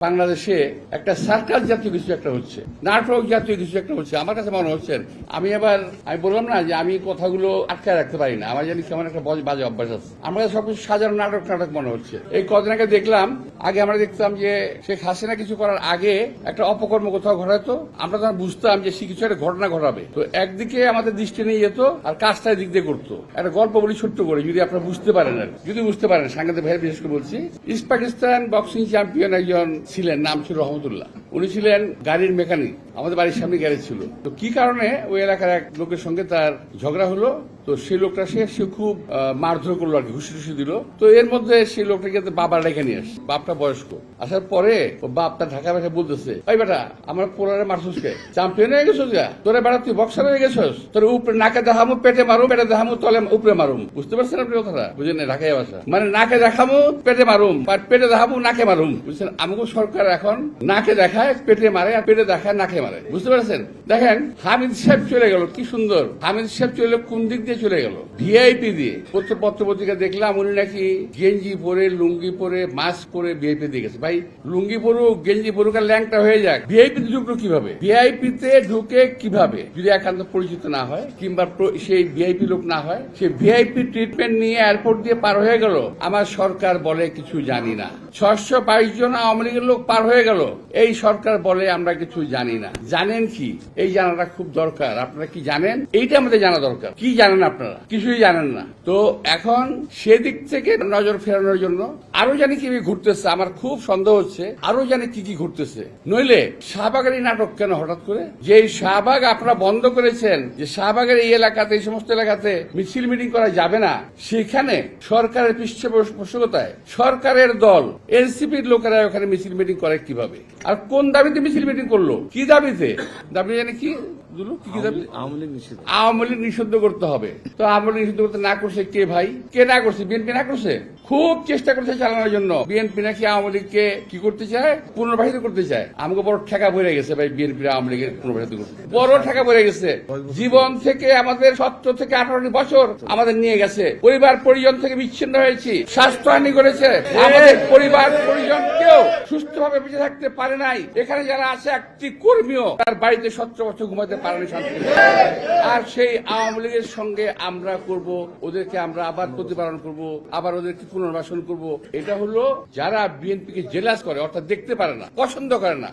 বাংলাদেশে একটা সার্কাস জাতীয় কিছু একটা হচ্ছে, নাটক জাতীয় কিছু একটা হচ্ছে। আমার কাছে মনে হচ্ছে আমি বললাম না যে আমি কথাগুলো আটকায় রাখতে পারি না, আমার জানি কেমন একটা বাজে অভ্যাস আছে। আমার কাছে সবকিছু সাজানো নাটক মনে হচ্ছে। এই কদিন আগে দেখলাম, আমরা দেখতাম যে শেখ হাসিনা কিছু করার আগে একটা অপকর্ম কোথাও ঘটাতো, আমরা তখন বুঝতাম যে সে কিছু একটা ঘটনা ঘটাবে, তো একদিকে আমাদের দৃষ্টি নিয়ে যেত আর কাজটা দিক দিয়ে করতো। একটা গল্প বলি ছোট্ট করে, যদি আপনারা বুঝতে পারেন, যদি বুঝতে পারেন, সাংবাদিক ভাই বিশেষ করে বলছি। ইস্ট পাকিস্তান বক্সিং চ্যাম্পিয়ন একজন ছিলেন, নাম ছিল রহমতুল্লাহ। উনি ছিলেন গাড়ির মেকানিক, আমাদের বাড়ির সামনে গ্যারেজ ছিল। তো কি কারণে ওই এলাকার এক লোকের সঙ্গে তার ঝগড়া হলো, তো সেই লোকটা সে খুব মারধর করলো আর কি, ঘুষি টুসি দিল। তো এর মধ্যে সেই লোকটাকে বাবার রেখে নিয়ে আসে, বাপটা বয়স্ক। আসার পরে ও বাপটা ঢাকা বেঠা বলতেছে, ভাই বেটা আমার পোলারে মারছুসকে, চ্যাম্পিয়ন হয়ে গেছো যা, তোরা বেটা তুই বক্সার হয়ে গেছস, তোর উপরে নাকে দেখামু পেটে মারুম, পেটে দেখামু তলে উপরে মারুম। বুঝতে পারছেন আপনি কথাটা? বুঝলেন না? ঢাকায় ভাষা মানে নাকে দেখামু পেটে মারুম, আর পেটে দেখামু নাকে মারুম। বুঝছেন? আমাকে সরকার এখন নাকে দেখায় পেটে মারে, আর পেটে দেখায় নাকে মারে। বুঝতে পারছেন? দেখেন হামিদ সাহেব চলে গেল, কি সুন্দর। হামিদ সাহেব চলে কোন দিক দিয়ে চলে গেল? ভিআইপি দিয়ে। পত্র পত্রিকা দেখলাম উনি নাকি গেঞ্জি পরে, লুঙ্গি পরে, মাস্ক পরে ভিআইপি দিয়ে গেছে। ভাই লুঙ্গি পরুক, গেঞ্জি পরুক আর ল্যাংটা হয়ে যাক, ভিআইপি তে ঢুকলো কিভাবে? ভিআইপি তে ঢুকে কিভাবে? যদি একান্ত পরিচিত না হয় কিংবা সেই ভিআইপি লোক না হয়, সে ভিআইপি ট্রিটমেন্ট নিয়ে এয়ারপোর্ট দিয়ে পার হয়ে গেল। আমার সরকার বলে কিছু জানি না। 622 জন আওয়ামী লীগের লোক পার হয়ে গেল, এই সরকার বলে আমরা কিছু জানি না। জানেন কি? এই জানাটা খুব দরকার। আপনারা কি জানেন? এইটা আমাদের জানা দরকার। কি জানেন আপনারা? কিছুই জানেন না। তো এখন সেদিক থেকে নজর ফেরানোর জন্য আরো জানি কি ঘুরতেছে, আমার খুব সন্দেহ হচ্ছে আরো জানি কি কি ঘুরতেছে। নইলে শাহবাগের এই নাটক কেন হঠাৎ করে? যে শাহবাগ আপনারা বন্ধ করেছেন, যে শাহবাগের এই এলাকাতে, এই সমস্ত এলাকাতে মিছিল মিটিং করা যাবে না, সেখানে সরকারের পৃষ্ঠপোষকতায় সরকারের দল এনসিপির লোকেরা ওখানে মিছিল মিটিং করে কিভাবে? আর কোন দাবিতে মিছিল মিটিং করলো? কি দাবিতে? দাবি জানি কি? আওয়ামী লীগ নিষিদ্ধ করতে হবে। তো আওয়ামী লীগ নিষিদ্ধ করতে না করছে কে ভাই? কে না করছে? বিএনপি না করছে? খুব চেষ্টা করছে চালানোর জন্য। বিএনপি নাকি আওয়ামী লীগকে কি করতে চায়? পুনর্বাসিত করতে চায়। আমাকে বড় ঠেকা পড়ে গেছে ভাই, বিএনপি আওয়ামী লীগের পুনর্বাসিত করতে বড় ঠেকা পড়ে গেছে। জীবন থেকে আমাদের 17 থেকে 18 বছর আমাদের নিয়ে গেছে, পরিবার পরিজন থেকে বিচ্ছিন্ন হয়েছি, স্বাস্থ্যহানি করেছে, আমাদের পরিবার পরিজন কেউ সুস্থভাবে বেঁচে থাকতে পারে নাই। এখানে যারা আছে, একটি কর্মীও তার বাড়িতে 17 বছর ঘুমাতে পারেনি শান্তি। আর সেই আওয়ামী লীগের সঙ্গে আমরা করব, ওদেরকে আমরা আবার প্রতিপালন করব, আবার ওদেরকে পুনর্বাসন করব। এটা হলো যারা বিএনপিকে জেলাস করে, অর্থাৎ দেখতে পারে না, পছন্দ করে না।